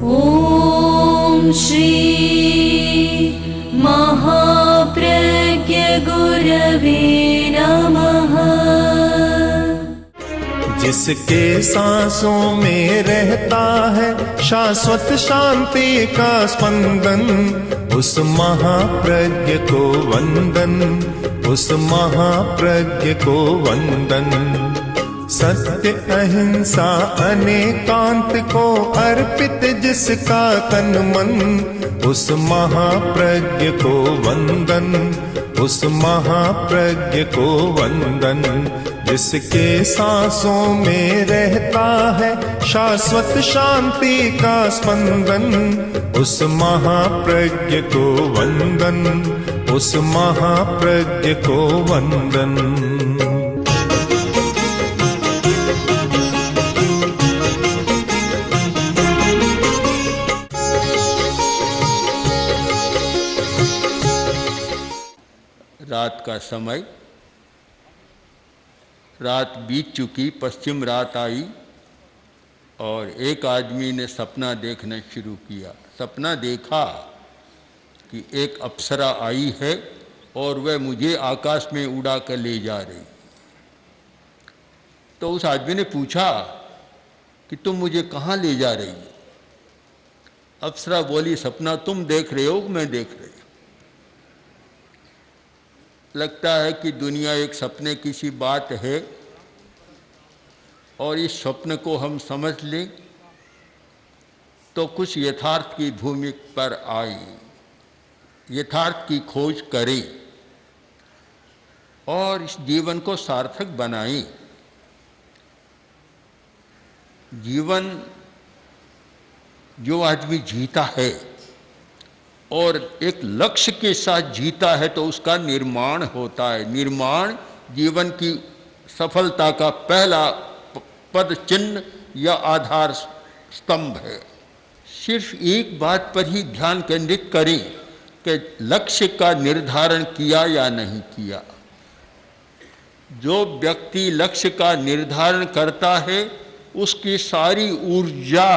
ॐ श्री महाप्रज्ञ गुरवे नमः। जिसके सांसों में रहता है शाश्वत शांति का स्पंदन, उस महाप्रज्ञ को वंदन, उस महाप्रज्ञ को वंदन। सत्य अहिंसा अनेकांत को अर्पित जिसका तन मन, उस महाप्रज्ञ को वंदन, उस महाप्रज्ञ को वंदन। जिसके सांसों में रहता है शाश्वत शांति का स्पंदन, उस महाप्रज्ञ को वंदन, उस महाप्रज्ञ को वंदन। रात का समय, रात बीत चुकी, पश्चिम रात आई और एक आदमी ने सपना देखना शुरू किया। सपना देखा कि एक अप्सरा आई है और वह मुझे आकाश में उड़ा कर ले जा रही। तो उस आदमी ने पूछा कि तुम मुझे कहाँ ले जा रही हो? अप्सरा बोली, सपना तुम देख रहे हो, मैं देख रही हूँ। लगता है कि दुनिया एक सपने की सी बात है और इस स्वप्न को हम समझ लें तो कुछ यथार्थ की भूमि पर आए, यथार्थ की खोज करें और इस जीवन को सार्थक बनाएं। जीवन जो आदमी जीता है और एक लक्ष्य के साथ जीता है तो उसका निर्माण होता है। निर्माण जीवन की सफलता का पहला पद चिन्ह या आधार स्तंभ है। सिर्फ एक बात पर ही ध्यान केंद्रित करें कि लक्ष्य का निर्धारण किया या नहीं किया। जो व्यक्ति लक्ष्य का निर्धारण करता है उसकी सारी ऊर्जा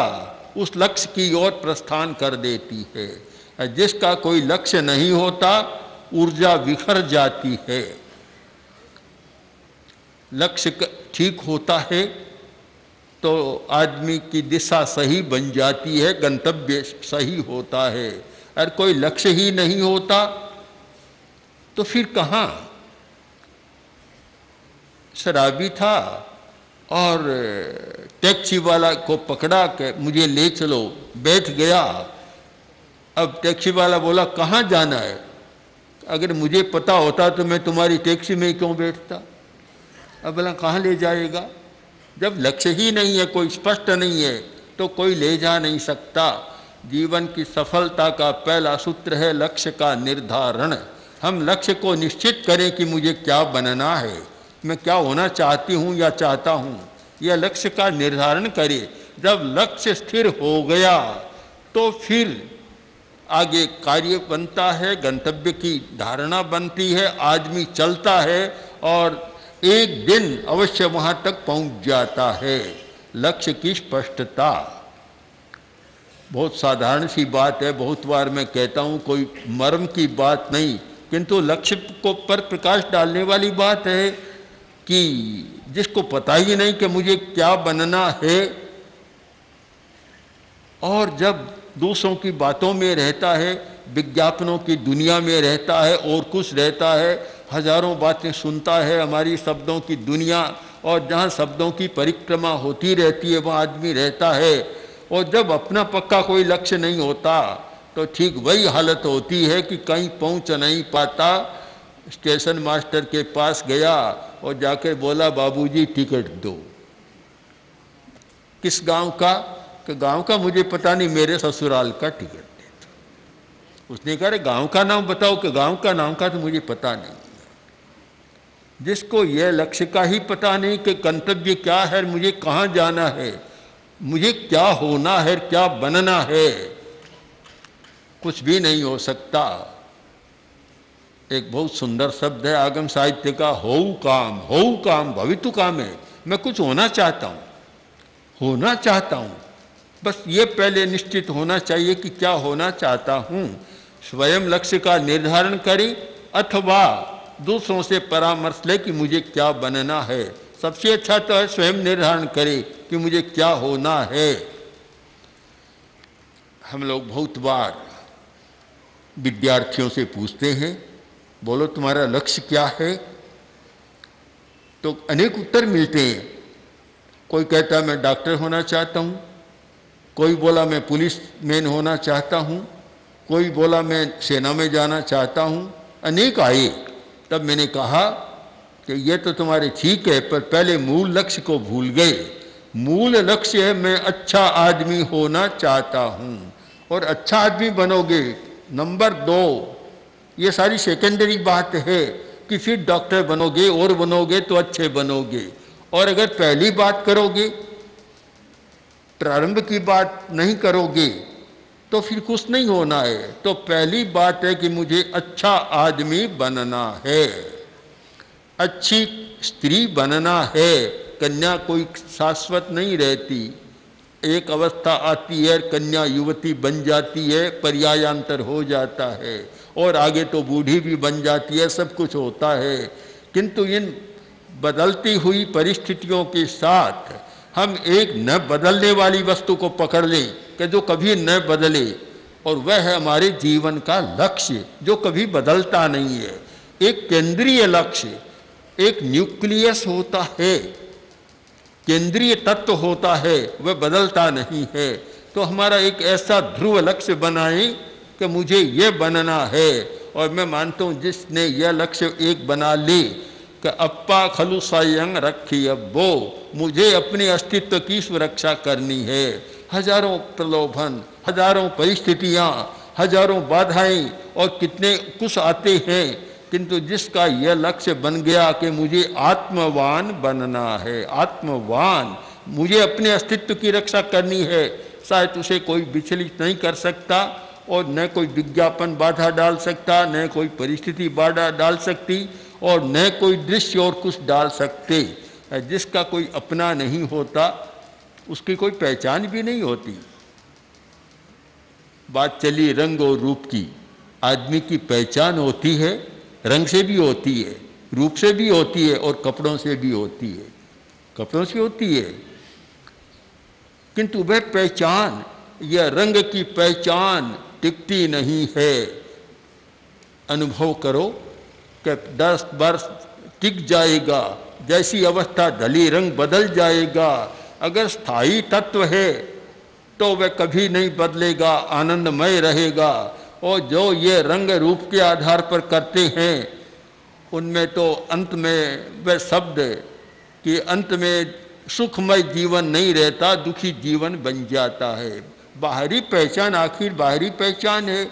उस लक्ष्य की ओर प्रस्थान कर देती है। जिसका कोई लक्ष्य नहीं होता ऊर्जा बिखर जाती है। लक्ष्य ठीक होता है तो आदमी की दिशा सही बन जाती है, गंतव्य सही होता है। और कोई लक्ष्य ही नहीं होता तो फिर कहाँ? शराबी था और टैक्सी वाला को पकड़ा के मुझे ले चलो, बैठ गया। अब टैक्सी वाला बोला कहाँ जाना है? अगर मुझे पता होता तो मैं तुम्हारी टैक्सी में क्यों बैठता? अब बोला कहाँ ले जाएगा? जब लक्ष्य ही नहीं है, कोई स्पष्ट नहीं है तो कोई ले जा नहीं सकता। जीवन की सफलता का पहला सूत्र है लक्ष्य का निर्धारण। हम लक्ष्य को निश्चित करें कि मुझे क्या बनना है, मैं क्या होना चाहती हूँ या चाहता हूँ, यह लक्ष्य का निर्धारण करें। जब लक्ष्य स्थिर हो गया तो फिर आगे कार्य बनता है, गंतव्य की धारणा बनती है, आदमी चलता है और एक दिन अवश्य वहाँ तक पहुँच जाता है। लक्ष्य की स्पष्टता बहुत साधारण सी बात है, बहुत बार मैं कहता हूँ, कोई मर्म की बात नहीं, किंतु लक्ष्य को पर प्रकाश डालने वाली बात है कि जिसको पता ही नहीं कि मुझे क्या बनना है और जब दूसरों की बातों में रहता है, विज्ञापनों की दुनिया में रहता है और कुछ रहता है, हजारों बातें सुनता है, हमारी शब्दों की दुनिया, और जहाँ शब्दों की परिक्रमा होती रहती है वहाँ आदमी रहता है। और जब अपना पक्का कोई लक्ष्य नहीं होता तो ठीक वही हालत होती है कि कहीं पहुँच नहीं पाता। स्टेशन मास्टर के पास गया और जाकर बोला बाबूजी टिकट दो। किस गांव का? कि गांव का मुझे पता नहीं, मेरे ससुराल का टिकट दे दो। उसने कहा गांव का नाम बताओ। कि गांव का नाम का तो मुझे पता नहीं। जिसको यह लक्ष्य का ही पता नहीं कि गंतव्य क्या है, मुझे कहाँ जाना है, मुझे क्या होना है, क्या बनना है, कुछ भी नहीं हो सकता। एक बहुत सुंदर शब्द है आगम साहित्य का, होऊ काम भवितु काम है। मैं कुछ होना चाहता हूँ, होना चाहता हूँ, बस ये पहले निश्चित होना चाहिए कि क्या होना चाहता हूँ। स्वयं लक्ष्य का निर्धारण करें अथवा दूसरों से परामर्श ले कि मुझे क्या बनना है। सबसे अच्छा तो है स्वयं निर्धारण करें कि मुझे क्या होना है। हम लोग बहुत बार विद्यार्थियों से पूछते हैं, बोलो तुम्हारा लक्ष्य क्या है, तो अनेक उत्तर मिलते हैं। कोई कहता है मैं डॉक्टर होना चाहता हूँ, कोई बोला मैं पुलिस मैन होना चाहता हूँ, कोई बोला मैं सेना में जाना चाहता हूँ, अनेक आए। तब मैंने कहा कि ये तो तुम्हारे ठीक है, पर पहले मूल लक्ष्य को भूल गए। मूल लक्ष्य है मैं अच्छा आदमी होना चाहता हूँ, और अच्छा आदमी बनोगे। नंबर 2, ये सारी सेकेंडरी बात है कि फिर डॉक्टर बनोगे और बनोगे तो अच्छे बनोगे। और अगर पहली बात करोगे, प्रारंभ की बात नहीं करोगे, तो फिर कुछ नहीं होना है। तो पहली बात है कि मुझे अच्छा आदमी बनना है, अच्छी स्त्री बनना है। कन्या कोई शाश्वत नहीं रहती, एक अवस्था आती है कन्या युवती बन जाती है, पर्यायांतर हो जाता है, और आगे तो बूढ़ी भी बन जाती है, सब कुछ होता है। किंतु इन बदलती हुई परिस्थितियों के साथ हम एक न बदलने वाली वस्तु को पकड़ लें कि जो कभी न बदले, और वह है हमारे जीवन का लक्ष्य जो कभी बदलता नहीं है। एक केंद्रीय लक्ष्य, एक न्यूक्लियस होता है, केंद्रीय तत्व होता है, वह बदलता नहीं है। तो हमारा एक ऐसा ध्रुव लक्ष्य बनाएं कि मुझे ये बनना है। और मैं मानता हूँ जिसने यह लक्ष्य एक बना ले कि अप्पा खलु स्वयं रखी अब्बो, मुझे अपने अस्तित्व की सुरक्षा करनी है। हजारों प्रलोभन, हजारों परिस्थितियाँ, हजारों बाधाएं और कितने कुछ आते हैं, किंतु जिसका यह लक्ष्य बन गया कि मुझे आत्मवान बनना है, आत्मवान, मुझे अपने अस्तित्व की रक्षा करनी है, शायद उसे कोई विचलित नहीं कर सकता, और न कोई विज्ञापन बाधा डाल सकता, न कोई परिस्थिति बाधा डाल सकती, और न कोई दृश्य और कुछ डाल सकते। जिसका कोई अपना नहीं होता उसकी कोई पहचान भी नहीं होती। बात चली रंग और रूप की। आदमी की पहचान होती है, रंग से भी होती है, रूप से भी होती है, और कपड़ों से भी होती है, कपड़ों से होती है। किंतु वह पहचान, यह रंग की पहचान टिकती नहीं है। अनुभव करो कि 10 वर्ष टिक जाएगा, जैसी अवस्था ढली रंग बदल जाएगा। अगर स्थायी तत्व है तो वह कभी नहीं बदलेगा, आनंदमय रहेगा। और जो ये रंग रूप के आधार पर करते हैं, उनमें तो अंत में वह शब्द कि अंत में सुखमय जीवन नहीं रहता, दुखी जीवन बन जाता है। बाहरी पहचान आखिर बाहरी पहचान है।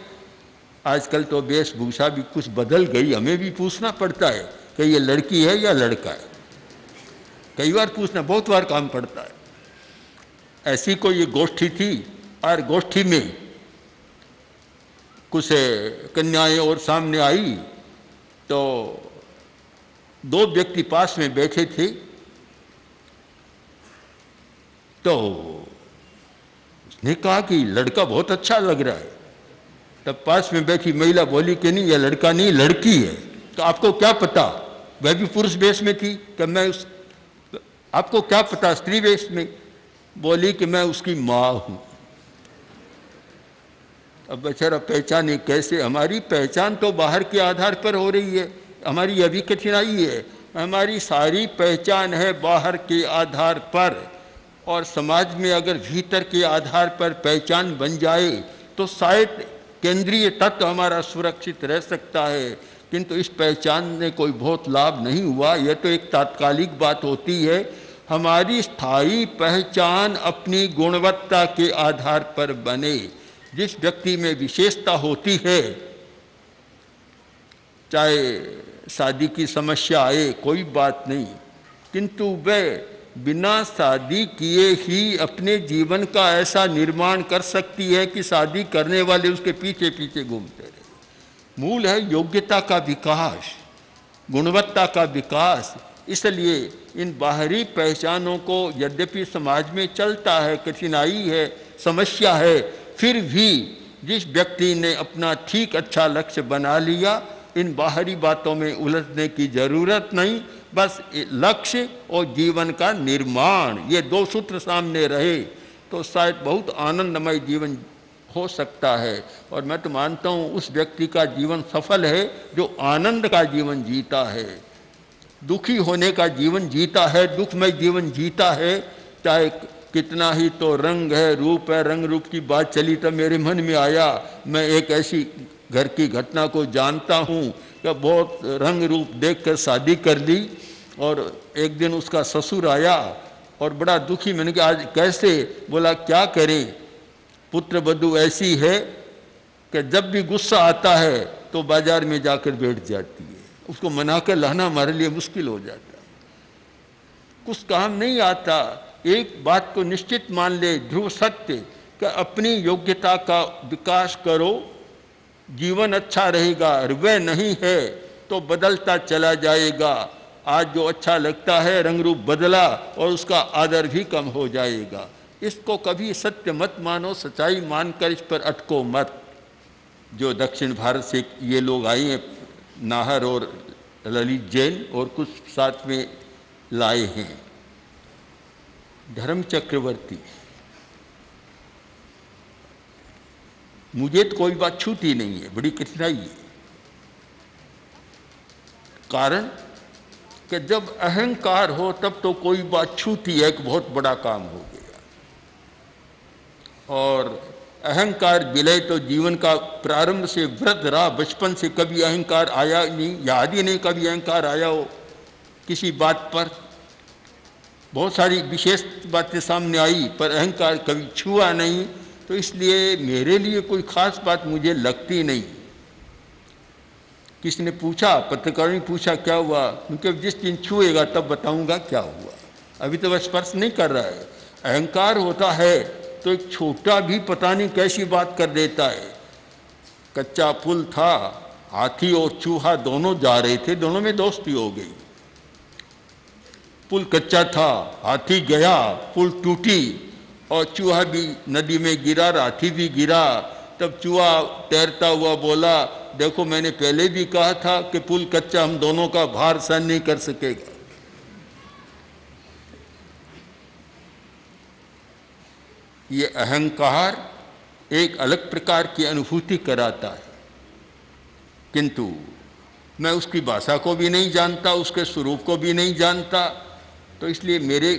आजकल तो वेशभूषा भी कुछ बदल गई, हमें भी पूछना पड़ता है कि ये लड़की है या लड़का है। कई बार पूछना, बहुत बार काम पड़ता है। ऐसी कोई ये गोष्ठी थी, और गोष्ठी में कुछ कन्याएं और सामने आई, तो 2 व्यक्ति पास में बैठे थे। तो उसने कहा कि लड़का बहुत अच्छा लग रहा है। तब पास में बैठी महिला बोली कि नहीं, यह लड़का नहीं, लड़की है। तो आपको क्या पता? वह भी पुरुष वेश में थी कि मैं उस, आपको क्या पता? स्त्री वेश में। बोली कि मैं उसकी माँ हूँ। अब बेचारा पहचाने कैसे? हमारी पहचान तो बाहर के आधार पर हो रही है, हमारी यह भी कठिनाई है। हमारी सारी पहचान है बाहर के आधार पर, और समाज में अगर भीतर के आधार पर पहचान बन जाए तो शायद केंद्रीय तत्व हमारा सुरक्षित रह सकता है। किंतु इस पहचान ने कोई बहुत लाभ नहीं हुआ। यह तो एक तात्कालिक बात होती है। हमारी स्थायी पहचान अपनी गुणवत्ता के आधार पर बने। जिस व्यक्ति में विशेषता होती है, चाहे शादी की समस्या आए कोई बात नहीं, किंतु वह बिना शादी किए ही अपने जीवन का ऐसा निर्माण कर सकती है कि शादी करने वाले उसके पीछे पीछे घूमते रहे। मूल है योग्यता का विकास, गुणवत्ता का विकास। इसलिए इन बाहरी पहचानों को यद्यपि समाज में चलता है, कठिनाई है, समस्या है, फिर भी जिस व्यक्ति ने अपना ठीक अच्छा लक्ष्य बना लिया, इन बाहरी बातों में उलझने की जरूरत नहीं। बस लक्ष्य और जीवन का निर्माण, ये दो सूत्र सामने रहे तो शायद बहुत आनंदमय जीवन हो सकता है। और मैं तो मानता हूँ उस व्यक्ति का जीवन सफल है जो आनंद का जीवन जीता है, दुखी होने का जीवन जीता है, दुखमय जीवन जीता है। चाहे कितना ही तो रंग है, रूप है, रंग रूप की बात चली तो मेरे मन में आया, मैं एक ऐसी घर की घटना को जानता हूँ कि बहुत रंग रूप देख कर शादी कर ली और एक दिन उसका ससुर आया और बड़ा दुखी। मैंने कहा आज कैसे? बोला क्या करे, पुत्र वधू ऐसी है कि जब भी गुस्सा आता है तो बाजार में जाकर बैठ जाती है, उसको मना कर लाना हमारे लिए मुश्किल हो जाता है, कुछ काम नहीं आता। एक बात को निश्चित मान ले, ध्रुव सत्य, कि अपनी योग्यता का विकास करो, जीवन अच्छा रहेगा। वह नहीं है तो बदलता चला जाएगा। आज जो अच्छा लगता है रंग रूप बदला और उसका आदर भी कम हो जाएगा। इसको कभी सत्य मत मानो, सच्चाई मानकर इस पर अटको मत। जो दक्षिण भारत से ये लोग आए हैं, नाहर और ललित जैन और कुछ साथ में लाए हैं, धर्म चक्रवर्ती, मुझे तो कोई बात छूती नहीं है, बड़ी कठिनाई है। कारण कि जब अहंकार हो तब तो कोई बात छूती है कि बहुत बड़ा काम हो गया, और अहंकार विलय तो जीवन का प्रारंभ से वृद्ध रहा, बचपन से कभी अहंकार आया नहीं, याद ही नहीं कभी अहंकार आया हो किसी बात पर। बहुत सारी विशेष बातें सामने आई पर अहंकार कभी छुआ नहीं, तो इसलिए मेरे लिए कोई खास बात मुझे लगती नहीं। किसी ने पूछा, पत्रकार ने पूछा क्या हुआ, क्योंकि जिस दिन छुएगा तब बताऊंगा क्या हुआ, अभी तो वह स्पर्श नहीं कर रहा है। अहंकार होता है तो एक छोटा भी पता नहीं कैसी बात कर देता है। कच्चा पुल था, हाथी और चूहा दोनों जा रहे थे, दोनों में दोस्ती हो गई। पुल कच्चा था, हाथी गया, पुल टूटी और चूहा भी नदी में गिरा, हाथी भी गिरा। तब चूहा तैरता हुआ बोला, देखो मैंने पहले भी कहा था कि पुल कच्चा, हम दोनों का भार सहन नहीं कर सकेगा। ये अहंकार एक अलग प्रकार की अनुभूति कराता है, किंतु मैं उसकी भाषा को भी नहीं जानता, उसके स्वरूप को भी नहीं जानता, तो इसलिए मेरे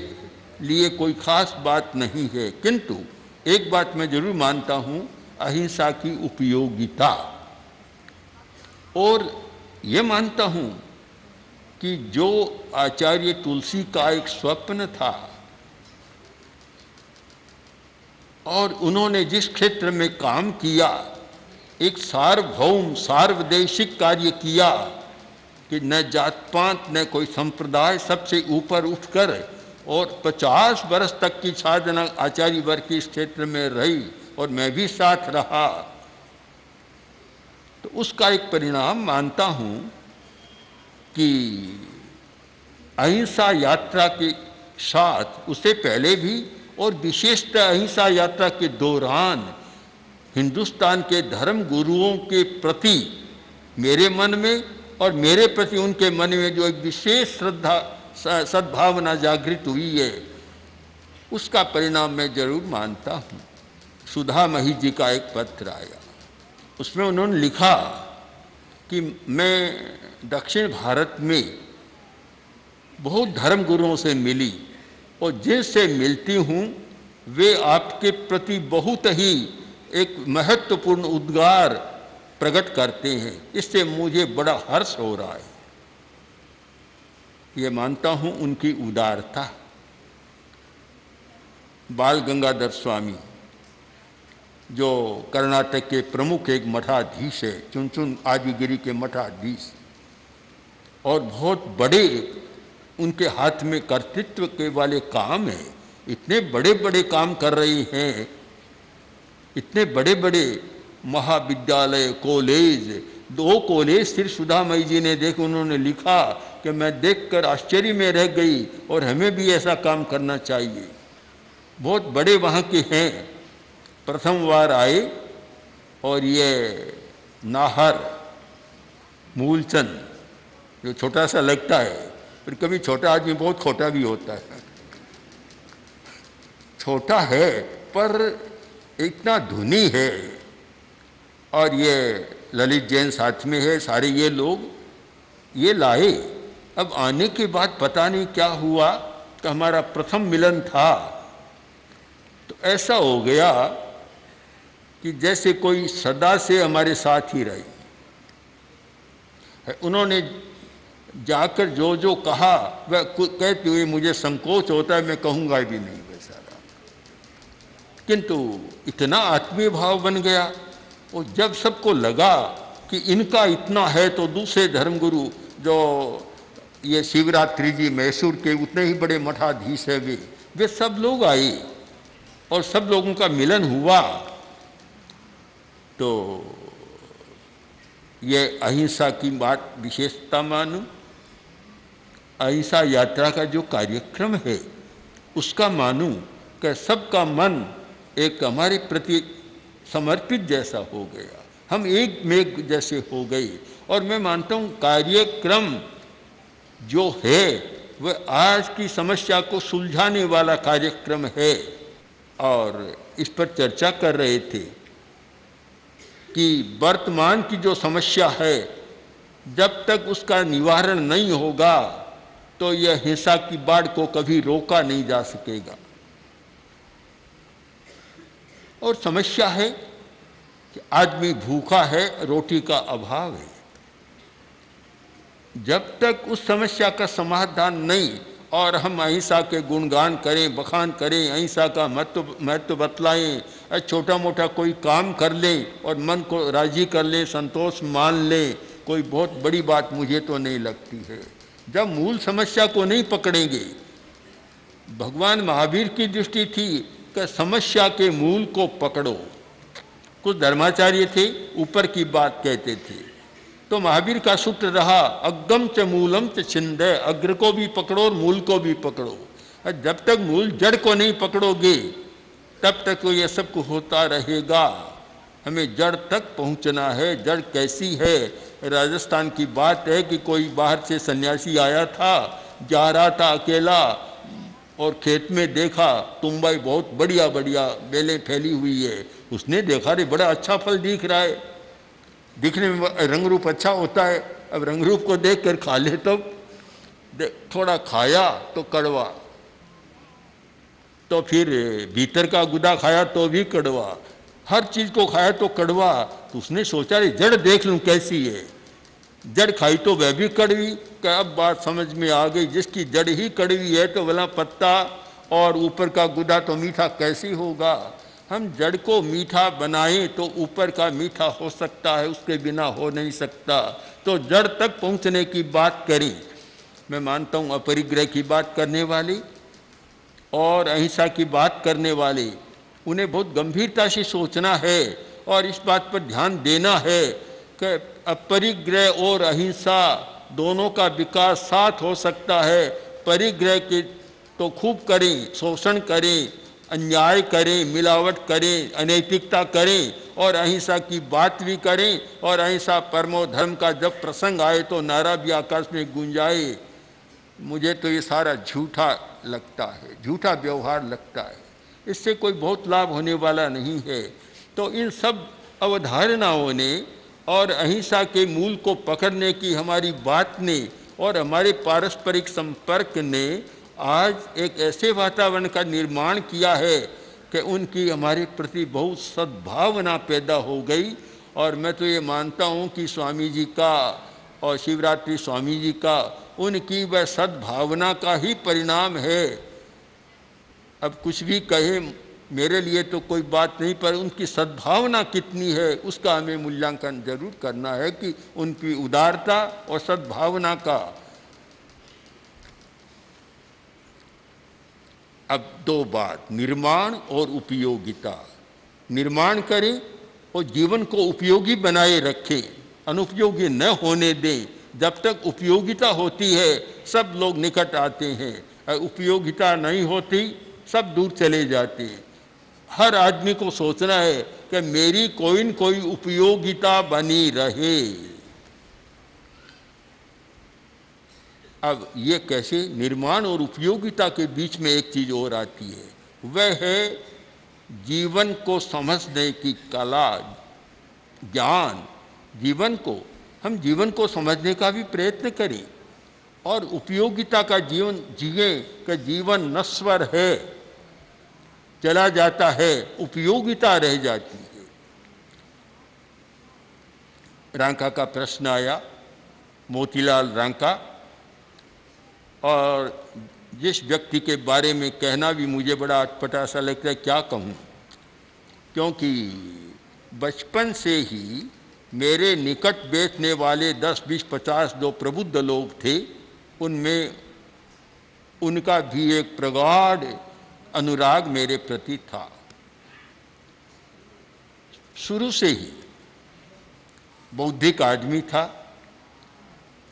लिए कोई खास बात नहीं है। किंतु एक बात मैं जरूर मानता हूँ, अहिंसा की उपयोगिता, और ये मानता हूँ कि जो आचार्य तुलसी का एक स्वप्न था और उन्होंने जिस क्षेत्र में काम किया, एक सार्वभौम सार्वदेशिक कार्य किया कि न जात पात न कोई संप्रदाय, सबसे ऊपर उठकर, और 50 वर्ष तक की साधना आचार्य वर्ग की इस क्षेत्र में रही और मैं भी साथ रहा, तो उसका एक परिणाम मानता हूँ कि अहिंसा यात्रा के साथ, उससे पहले भी और विशेषतः अहिंसा यात्रा के दौरान हिंदुस्तान के धर्म गुरुओं के प्रति मेरे मन में और मेरे प्रति उनके मन में जो एक विशेष श्रद्धा सद्भावना जागृत हुई है, उसका परिणाम मैं जरूर मानता हूँ। सुधा मही जी का एक पत्र आया, उसमें उन्होंने लिखा कि मैं दक्षिण भारत में बहुत धर्म गुरुओं से मिली और जिनसे मिलती हूँ वे आपके प्रति बहुत ही एक महत्वपूर्ण उद्गार प्रकट करते हैं, इससे मुझे बड़ा हर्ष हो रहा है। ये मानता हूँ उनकी उदारता। बाल गंगाधर स्वामी जो कर्नाटक के प्रमुख एक मठाधीश है, चुनचुन आदिगिरी के मठाधीश, और बहुत बड़े उनके हाथ में कर्तृत्व के वाले काम है, इतने बड़े बड़े काम कर रहे हैं, इतने बड़े बड़े महाविद्यालय, कॉलेज, 2 कॉलेज सिर्फ सुधा मई जी ने देख, उन्होंने लिखा कि मैं देखकर आश्चर्य में रह गई और हमें भी ऐसा काम करना चाहिए। बहुत बड़े वहाँ के हैं प्रथम बार आए और ये नाहर मूलचंद जो छोटा सा लगता है, पर कभी छोटा आदमी बहुत खोटा भी होता है। छोटा है पर इतना धुनी है, और ये ललित जैन साथ में है, सारे ये लोग ये लाए। अब आने के बाद पता नहीं क्या हुआ कि हमारा प्रथम मिलन था तो ऐसा हो गया कि जैसे कोई सदा से हमारे साथ ही रही। उन्होंने जाकर जो जो कहा वह कहते हुए मुझे संकोच होता है, मैं कहूँगा भी नहीं वैसा रहा, किंतु इतना आत्मीय भाव बन गया। और जब सबको लगा कि इनका इतना है तो दूसरे धर्मगुरु जो ये शिवरात्रि जी मैसूर के उतने ही बड़े मठाधीश है वे सब लोग आए और सब लोगों का मिलन हुआ। तो ये अहिंसा की बात विशेषता मानूं, अहिंसा यात्रा का जो कार्यक्रम है उसका मानूं कि सबका मन एक हमारे प्रति समर्पित जैसा हो गया, हम एक मेघ जैसे हो गए। और मैं मानता हूँ कार्यक्रम जो है वह आज की समस्या को सुलझाने वाला कार्यक्रम है। और इस पर चर्चा कर रहे थे कि वर्तमान की जो समस्या है जब तक उसका निवारण नहीं होगा तो यह हिंसा की बाढ़ को कभी रोका नहीं जा सकेगा। और समस्या है कि आदमी भूखा है, रोटी का अभाव है। जब तक उस समस्या का समाधान नहीं और हम अहिंसा के गुणगान करें, बखान करें, अहिंसा का महत्व बतलाएं, छोटा मोटा कोई काम कर लें और मन को राजी कर लें, संतोष मान लें, कोई बहुत बड़ी बात मुझे तो नहीं लगती है। जब मूल समस्या को नहीं पकड़ेंगे, भगवान महावीर की दृष्टि थी कि समस्या के मूल को पकड़ो। कुछ धर्माचार्य थे ऊपर की बात कहते थे, तो महावीर का सूत्र रहा अग्गम च मूलम च छिंदय, अग्र को भी पकड़ो और मूल को भी पकड़ो। जब तक मूल जड़ को नहीं पकड़ोगे तब तक तो यह सब कुछ होता रहेगा। हमें जड़ तक पहुंचना है। जड़ कैसी है? राजस्थान की बात है कि कोई बाहर से सन्यासी आया था, जा रहा था अकेला और खेत में देखा तुम्बाई बहुत बढ़िया बढ़िया बेलें फैली हुई है। उसने देखा रे बड़ा अच्छा फल दिख रहा है, दिखने में रंग रूप अच्छा होता है। अब रंग रूप को देख कर खा ले, तो थोड़ा खाया तो कड़वा, तो फिर भीतर का गुदा खाया तो भी कड़वा, हर चीज को खाया तो कड़वा। तो उसने सोचा रे जड़ देख लूं कैसी है। जड़ खाई तो वह भी कड़वी। अब बात समझ में आ गई, जिसकी जड़ ही कड़वी है तो भला पत्ता और ऊपर का गुदा तो मीठा कैसे होगा। हम जड़ को मीठा बनाएं तो ऊपर का मीठा हो सकता है, उसके बिना हो नहीं सकता। तो जड़ तक पहुंचने की बात करें। मैं मानता हूं अपरिग्रह की बात करने वाले और अहिंसा की बात करने वाले, उन्हें बहुत गंभीरता से सोचना है और इस बात पर ध्यान देना है कि अपरिग्रह और अहिंसा दोनों का विकास साथ हो सकता है। परिग्रह के तो खूब करें, शोषण करें, अन्याय करें, मिलावट करें, अनैतिकता करें, और अहिंसा की बात भी करें। और अहिंसा परमो धर्म का जब प्रसंग आए तो नारा भी आकाश में गूंजाए। मुझे तो ये सारा झूठा लगता है, झूठा व्यवहार लगता है, इससे कोई बहुत लाभ होने वाला नहीं है। तो इन सब अवधारणाओं ने और अहिंसा के मूल को पकड़ने की हमारी बात ने और हमारे पारस्परिक संपर्क ने आज एक ऐसे वातावरण का निर्माण किया है कि उनकी हमारे प्रति बहुत सद्भावना पैदा हो गई। और मैं तो ये मानता हूँ कि स्वामी जी का और शिवरात्रि स्वामी जी का, उनकी वह सद्भावना का ही परिणाम है। अब कुछ भी कहे, मेरे लिए तो कोई बात नहीं, पर उनकी सद्भावना कितनी है उसका हमें मूल्यांकन जरूर करना है कि उनकी उदारता और सद्भावना का। अब दो बात, निर्माण और उपयोगिता। निर्माण करें और जीवन को उपयोगी बनाए रखें, अनुपयोगी न होने दें। जब तक उपयोगिता होती है सब लोग निकट आते हैं, उपयोगिता नहीं होती सब दूर चले जाते हैं। हर आदमी को सोचना है कि मेरी कोई न कोई उपयोगिता बनी रहे। अब ये कैसे? निर्माण और उपयोगिता के बीच में एक चीज और आती है, वह है जीवन को समझने की कला, ज्ञान। हम जीवन को समझने का भी प्रयत्न करें और उपयोगिता का जीवन जिए कि जीवन नश्वर है, चला जाता है, उपयोगिता रह जाती है। रांका का प्रश्न आया, मोतीलाल रांका, और जिस व्यक्ति के बारे में कहना भी मुझे बड़ा अटपटा सा लगता है, क्या कहूँ, क्योंकि बचपन से ही मेरे निकट बैठने वाले 10, 20, 50 जो प्रबुद्ध लोग थे, उनमें उनका भी एक प्रगाढ़ अनुराग मेरे प्रति था। शुरू से ही बौद्धिक आदमी था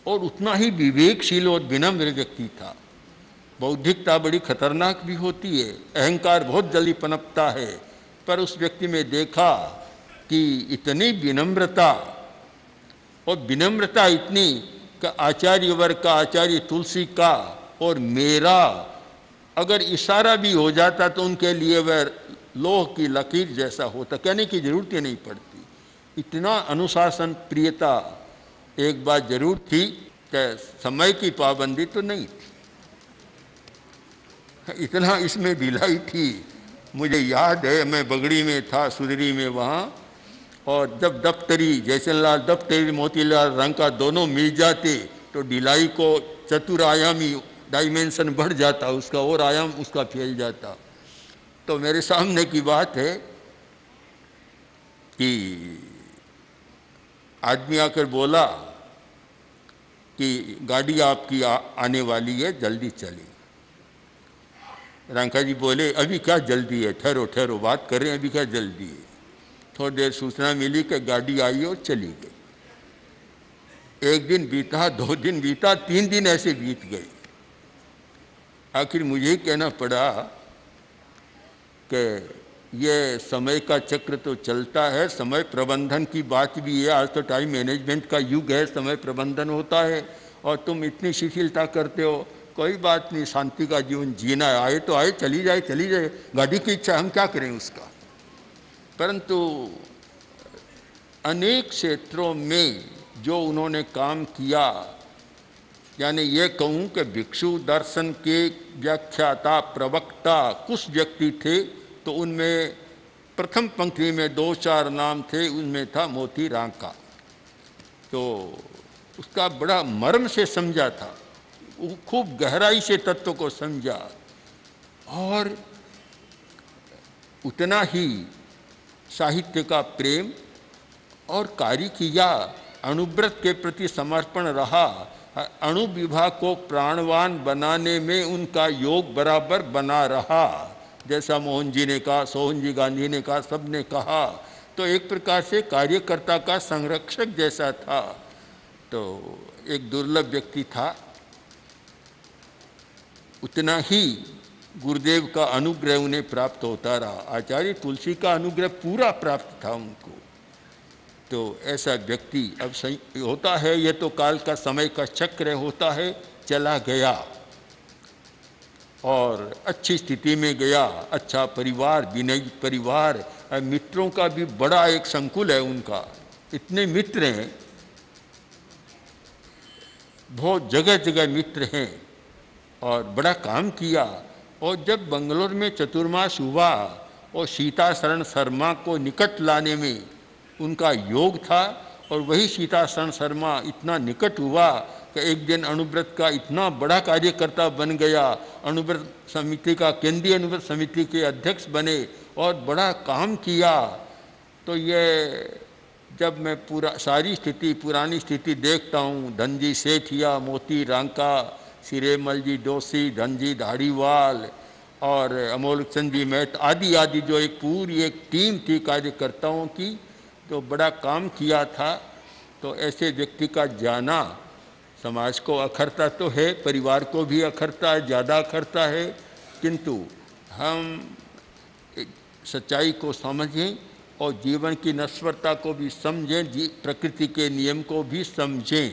और उतना ही विवेकशील और विनम्र व्यक्ति था। बौद्धिकता बड़ी खतरनाक भी होती है, अहंकार बहुत जल्दी पनपता है, पर उस व्यक्ति में देखा कि इतनी विनम्रता, और विनम्रता इतनी कि आचार्य वर्ग का, आचार्य तुलसी का और मेरा अगर इशारा भी हो जाता तो उनके लिए वह लोह की लकीर जैसा होता, कहने की जरूरत ही नहीं पड़ती। इतना अनुशासन प्रियता एक बात जरूर थी कि समय की पाबंदी तो नहीं थी, इतना इसमें ढिलाई थी। मुझे याद है मैं बगड़ी में था, सुधरी में वहाँ, और जब दफ्तरी जयचंद दफ्तरी मोतीलाल रांका दोनों मिल जाते तो ढिलाई को चतुरायामी डायमेंशन बढ़ जाता, उसका और आयाम उसका फैल जाता। तो मेरे सामने की बात है कि आदमी आकर बोला कि गाड़ी आपकी आने वाली है, जल्दी चलिए। रांका जी बोले, अभी क्या जल्दी है, ठहरो ठहरो, बात कर रहे हैं, अभी क्या जल्दी है। थोड़ी देर सूचना मिली कि गाड़ी आई और चली गई। एक दिन बीता, 2 दिन बीता, 3 दिन ऐसे बीत गए। आखिर मुझे ही कहना पड़ा कि ये समय का चक्र तो चलता है, समय प्रबंधन की बात भी है। आज तो टाइम मैनेजमेंट का युग है, समय प्रबंधन होता है, और तुम इतनी शिथिलता करते हो। कोई बात नहीं, शांति का जीवन जीना है, आए तो आए, चली जाए चली जाए, गाड़ी की इच्छा, हम क्या करें उसका। परंतु अनेक क्षेत्रों में जो उन्होंने काम किया, यानी ये कहूँ कि भिक्षु दर्शन के व्याख्याता, प्रवक्ता कुछ व्यक्ति थे, तो उनमें प्रथम पंक्ति में 2-4 नाम थे, उनमें था मोती रांका। तो उसका बड़ा मर्म से समझा था, खूब गहराई से तत्व को समझा, और उतना ही साहित्य का प्रेम और कार्य किया, अणुव्रत के प्रति समर्पण रहा। अणु विभाग को प्राणवान बनाने में उनका योग बराबर बना रहा, जैसा मोहन जी ने कहा, सोहन जी गांधी ने कहा, सब ने कहा। तो एक प्रकार से कार्यकर्ता का संरक्षक जैसा था। तो एक दुर्लभ व्यक्ति था। उतना ही गुरुदेव का अनुग्रह उन्हें प्राप्त होता रहा, आचार्य तुलसी का अनुग्रह पूरा प्राप्त था उनको। तो ऐसा व्यक्ति अब सही होता है, यह तो काल का समय का चक्र होता है, चला गया और अच्छी स्थिति में गया, अच्छा परिवार, विनयी परिवार, मित्रों का भी बड़ा एक संकुल है उनका, इतने मित्र हैं, बहुत जगह जगह मित्र हैं, और बड़ा काम किया। और जब बंगलोर में चतुर्मास हुआ और सीता शरण शर्मा को निकट लाने में उनका योग था, और वही सीता शरण शर्मा इतना निकट हुआ कि एक दिन अणुव्रत का इतना बड़ा कार्यकर्ता बन गया, अणुव्रत समिति का, केंद्रीय अणुव्रत समिति के अध्यक्ष बने और बड़ा काम किया। तो ये जब मैं पूरा सारी स्थिति, पुरानी स्थिति देखता हूँ, धनजी सेठिया, मोती रांका, सिरेमल जी जोशी, धनजी धाड़ीवाल और अमोल चंद जी मेहता आदि आदि, जो एक पूरी एक टीम थी कार्यकर्ताओं की, तो बड़ा काम किया था। तो ऐसे व्यक्ति का जाना समाज को अखरता तो है, परिवार को भी अखरता है, ज़्यादा अखरता है, किंतु हम सच्चाई को समझें और जीवन की नश्वरता को भी समझें, प्रकृति के नियम को भी समझें।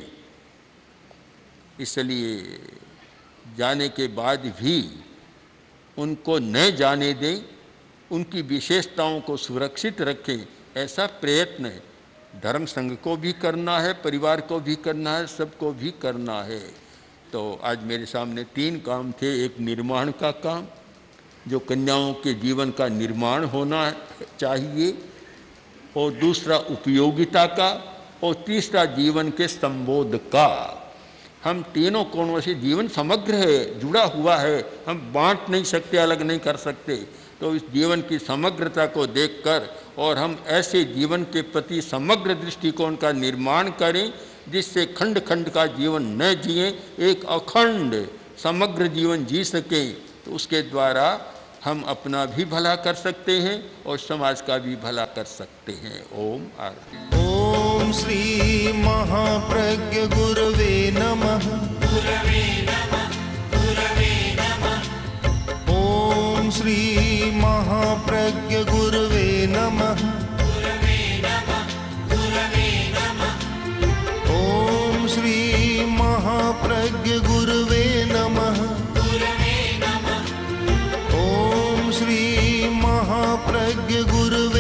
इसलिए जाने के बाद भी उनको न जाने दें, उनकी विशेषताओं को सुरक्षित रखें, ऐसा प्रयत्न धर्म संघ को भी करना है, परिवार को भी करना है, सबको भी करना है। तो आज मेरे सामने 3 काम थे। एक निर्माण का काम, जो कन्याओं के जीवन का निर्माण होना चाहिए, और दूसरा उपयोगिता का, और तीसरा जीवन के संबोध का। हम तीनों कोणों से, जीवन समग्र है, जुड़ा हुआ है, हम बांट नहीं सकते, अलग नहीं कर सकते। तो इस जीवन की समग्रता को देखकर और हम ऐसे जीवन के प्रति समग्र दृष्टिकोण का निर्माण करें जिससे खंड खंड का जीवन न जिए, एक अखंड समग्र जीवन जी सकें। तो उसके द्वारा हम अपना भी भला कर सकते हैं और समाज का भी भला कर सकते हैं। ओम आरती। ओम श्री महाप्रज्ञ गुरवे नमः। ओम श्री महाप्रज्ञ गुरवे नमः। ओम श्री महाप्रज्ञ गुरवे नमः। ओम श्री महाप्रज्ञ गुरवे